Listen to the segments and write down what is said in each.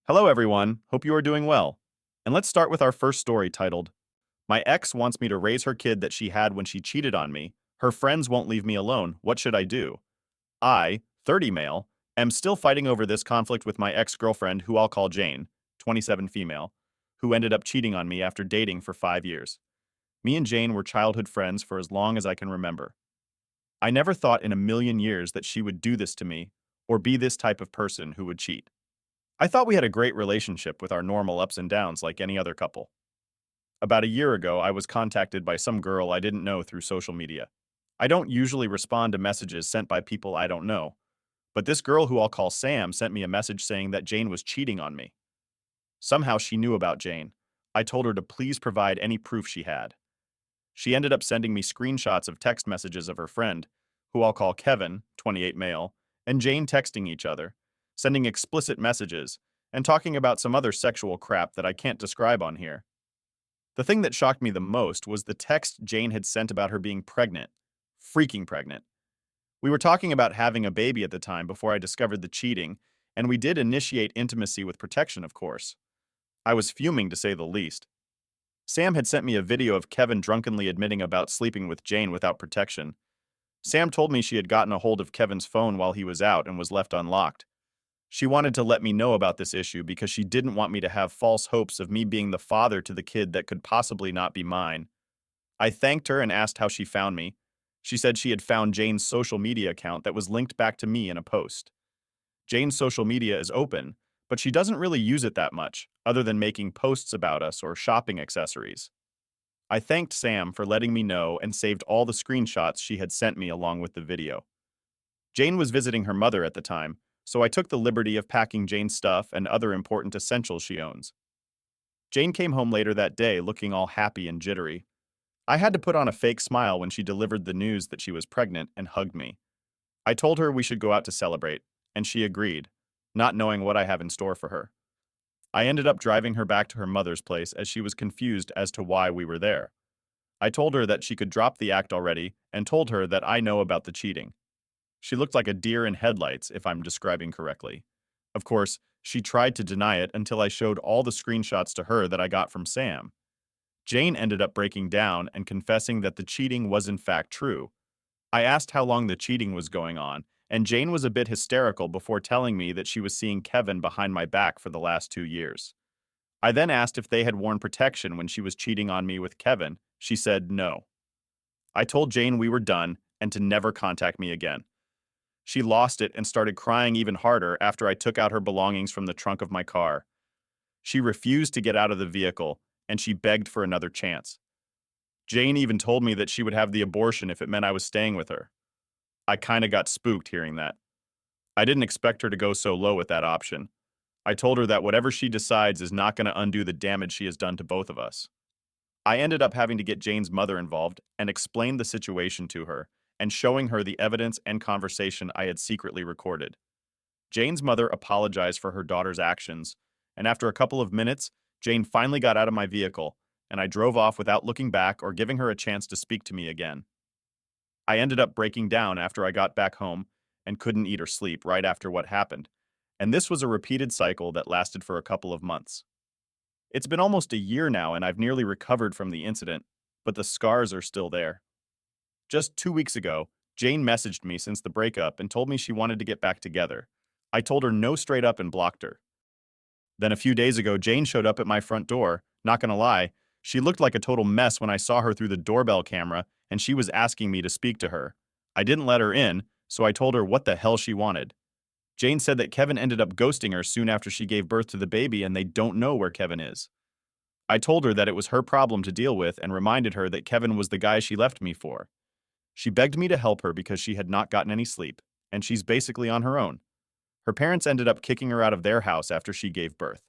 Hello, everyone. Hope you are doing well. And let's start with our first story titled, My Ex Wants Me to Raise Her Kid That She Had When She Cheated on Me. Her Friends Won't Leave Me Alone. What should I do? I, 30 male, am still fighting over this conflict with my ex-girlfriend, who I'll call Jane, 27 female, who ended up cheating on me after dating for 5 years. Me and Jane were childhood friends for as long as I can remember. I never thought in a million years that she would do this to me or be this type of person who would cheat. I thought we had a great relationship with our normal ups and downs like any other couple. About a year ago, I was contacted by some girl I didn't know through social media. I don't usually respond to messages sent by people I don't know, but this girl who I'll call Sam sent me a message saying that Jane was cheating on me. Somehow she knew about Jane. I told her to please provide any proof she had. She ended up sending me screenshots of text messages of her friend, who I'll call Kevin, 28 male, and Jane texting each other, sending explicit messages, and talking about some other sexual crap that I can't describe on here. The thing that shocked me the most was the text Jane had sent about her being pregnant. Freaking pregnant. We were talking about having a baby at the time before I discovered the cheating, and we did initiate intimacy with protection, of course. I was fuming to say the least. Sam had sent me a video of Kevin drunkenly admitting about sleeping with Jane without protection. Sam told me she had gotten a hold of Kevin's phone while he was out and was left unlocked. She wanted to let me know about this issue because she didn't want me to have false hopes of me being the father to the kid that could possibly not be mine. I thanked her and asked how she found me. She said she had found Jane's social media account that was linked back to me in a post. Jane's social media is open, but she doesn't really use it that much, other than making posts about us or shopping accessories. I thanked Sam for letting me know and saved all the screenshots she had sent me along with the video. Jane was visiting her mother at the time, so I took the liberty of packing Jane's stuff and other important essentials she owns. Jane came home later that day looking all happy and jittery. I had to put on a fake smile when she delivered the news that she was pregnant and hugged me. I told her we should go out to celebrate, and she agreed, not knowing what I have in store for her. I ended up driving her back to her mother's place as she was confused as to why we were there. I told her that she could drop the act already and told her that I know about the cheating. She looked like a deer in headlights, if I'm describing correctly. Of course, she tried to deny it until I showed all the screenshots to her that I got from Sam. Jane ended up breaking down and confessing that the cheating was in fact true. I asked how long the cheating was going on, and Jane was a bit hysterical before telling me that she was seeing Kevin behind my back for the last 2 years. I then asked if they had worn protection when she was cheating on me with Kevin. She said no. I told Jane we were done and to never contact me again. She lost it and started crying even harder after I took out her belongings from the trunk of my car. She refused to get out of the vehicle, and she begged for another chance. Jane even told me that she would have the abortion if it meant I was staying with her. I kinda got spooked hearing that. I didn't expect her to go so low with that option. I told her that whatever she decides is not gonna undo the damage she has done to both of us. I ended up having to get Jane's mother involved and explain the situation to her, and showing her the evidence and conversation I had secretly recorded. Jane's mother apologized for her daughter's actions, and after a couple of minutes, Jane finally got out of my vehicle, and I drove off without looking back or giving her a chance to speak to me again. I ended up breaking down after I got back home and couldn't eat or sleep right after what happened, and this was a repeated cycle that lasted for a couple of months. It's been almost a year now and I've nearly recovered from the incident, but the scars are still there. Just 2 weeks ago, Jane messaged me since the breakup and told me she wanted to get back together. I told her no straight up and blocked her. Then a few days ago, Jane showed up at my front door. Not gonna lie, she looked like a total mess when I saw her through the doorbell camera and she was asking me to speak to her. I didn't let her in, so I told her what the hell she wanted. Jane said that Kevin ended up ghosting her soon after she gave birth to the baby and they don't know where Kevin is. I told her that it was her problem to deal with and reminded her that Kevin was the guy she left me for. She begged me to help her because she had not gotten any sleep, and she's basically on her own. Her parents ended up kicking her out of their house after she gave birth.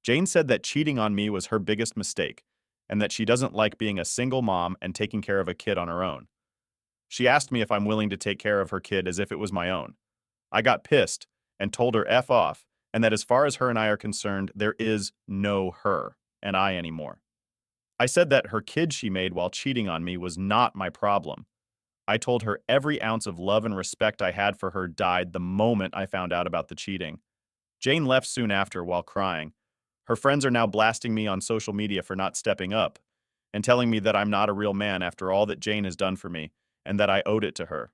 Jane said that cheating on me was her biggest mistake, and that she doesn't like being a single mom and taking care of a kid on her own. She asked me if I'm willing to take care of her kid as if it was my own. I got pissed and told her F off, and that as far as her and I are concerned, there is no her and I anymore. I said that her kid she made while cheating on me was not my problem. I told her every ounce of love and respect I had for her died the moment I found out about the cheating. Jane left soon after while crying. Her friends are now blasting me on social media for not stepping up and telling me that I'm not a real man after all that Jane has done for me and that I owed it to her.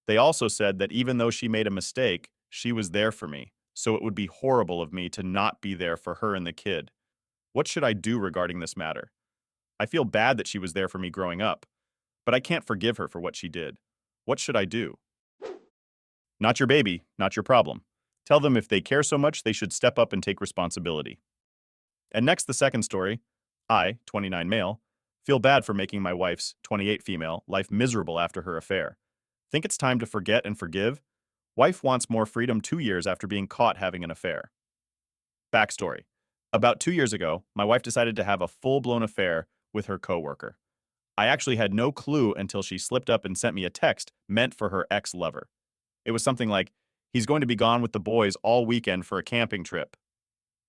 They also said that even though she made a mistake, she was there for me, so it would be horrible of me to not be there for her and the kid. What should I do regarding this matter? I feel bad that she was there for me growing up, but I can't forgive her for what she did. What should I do? Not your baby, not your problem. Tell them if they care so much, they should step up and take responsibility. And next, the second story. I, 29 male, feel bad for making my wife's, 28 female, life miserable after her affair. Think it's time to forget and forgive? Wife wants more freedom 2 years after being caught having an affair. Backstory. About 2 years ago, my wife decided to have a full-blown affair with her coworker. I actually had no clue until she slipped up and sent me a text meant for her ex-lover. It was something like, "He's going to be gone with the boys all weekend for a camping trip."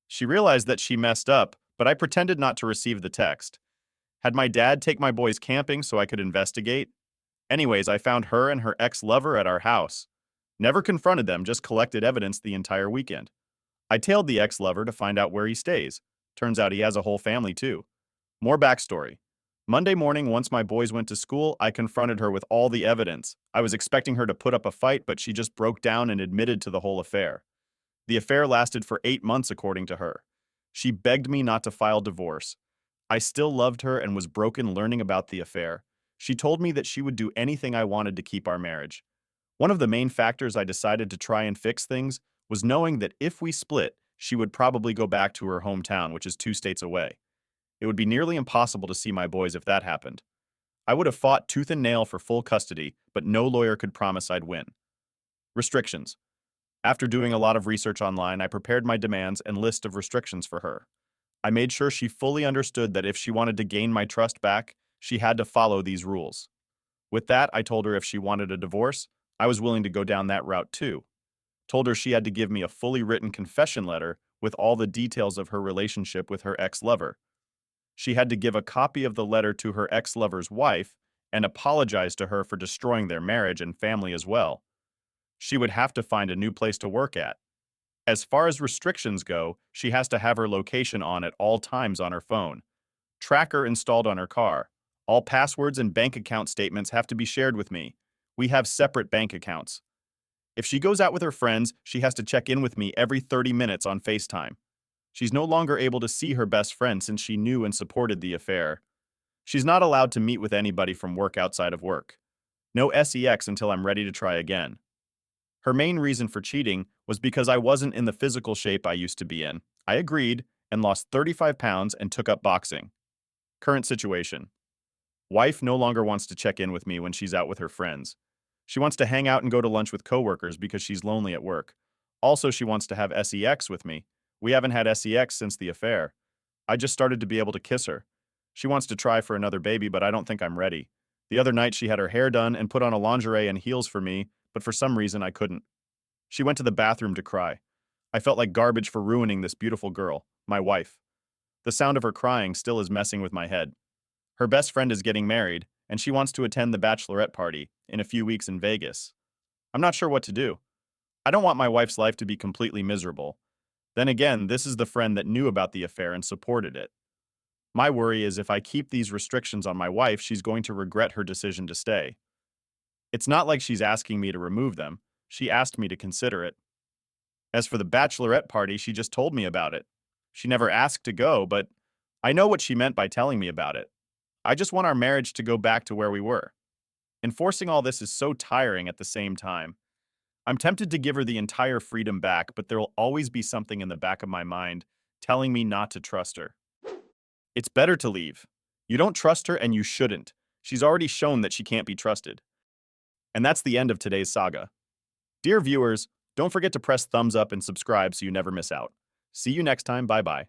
She realized that she messed up, but I pretended not to receive the text. Had my dad take my boys camping so I could investigate? Anyways, I found her and her ex-lover at our house. Never confronted them, just collected evidence the entire weekend. I tailed the ex-lover to find out where he stays. Turns out he has a whole family too. More backstory. Monday morning, once my boys went to school, I confronted her with all the evidence. I was expecting her to put up a fight, but she just broke down and admitted to the whole affair. The affair lasted for 8 months, according to her. She begged me not to file divorce. I still loved her and was broken learning about the affair. She told me that she would do anything I wanted to keep our marriage. One of the main factors I decided to try and fix things was knowing that if we split, she would probably go back to her hometown, which is 2 states away. It would be nearly impossible to see my boys if that happened. I would have fought tooth and nail for full custody, but no lawyer could promise I'd win. Restrictions. After doing a lot of research online, I prepared my demands and list of restrictions for her. I made sure she fully understood that if she wanted to gain my trust back, she had to follow these rules. With that, I told her if she wanted a divorce, I was willing to go down that route too. Told her she had to give me a fully written confession letter with all the details of her relationship with her ex-lover. She had to give a copy of the letter to her ex-lover's wife and apologize to her for destroying their marriage and family as well. She would have to find a new place to work at. As far as restrictions go, she has to have her location on at all times on her phone. Tracker installed on her car. All passwords and bank account statements have to be shared with me. We have separate bank accounts. If she goes out with her friends, she has to check in with me every 30 minutes on FaceTime. She's no longer able to see her best friend since she knew and supported the affair. She's not allowed to meet with anybody from work outside of work. No sex until I'm ready to try again. Her main reason for cheating was because I wasn't in the physical shape I used to be in. I agreed and lost 35 pounds and took up boxing. Current situation. Wife no longer wants to check in with me when she's out with her friends. She wants to hang out and go to lunch with coworkers because she's lonely at work. Also, she wants to have sex with me. We haven't had sex since the affair. I just started to be able to kiss her. She wants to try for another baby, but I don't think I'm ready. The other night, she had her hair done and put on a lingerie and heels for me, but for some reason, I couldn't. She went to the bathroom to cry. I felt like garbage for ruining this beautiful girl, my wife. The sound of her crying still is messing with my head. Her best friend is getting married, and she wants to attend the bachelorette party in a few weeks in Vegas. I'm not sure what to do. I don't want my wife's life to be completely miserable. Then again, this is the friend that knew about the affair and supported it. My worry is if I keep these restrictions on my wife, she's going to regret her decision to stay. It's not like she's asking me to remove them. She asked me to consider it. As for the bachelorette party, she just told me about it. She never asked to go, but I know what she meant by telling me about it. I just want our marriage to go back to where we were. Enforcing all this is so tiring at the same time. I'm tempted to give her the entire freedom back, but there will always be something in the back of my mind telling me not to trust her. It's better to leave. You don't trust her and you shouldn't. She's already shown that she can't be trusted. And that's the end of today's saga. Dear viewers, don't forget to press thumbs up and subscribe so you never miss out. See you next time. Bye-bye.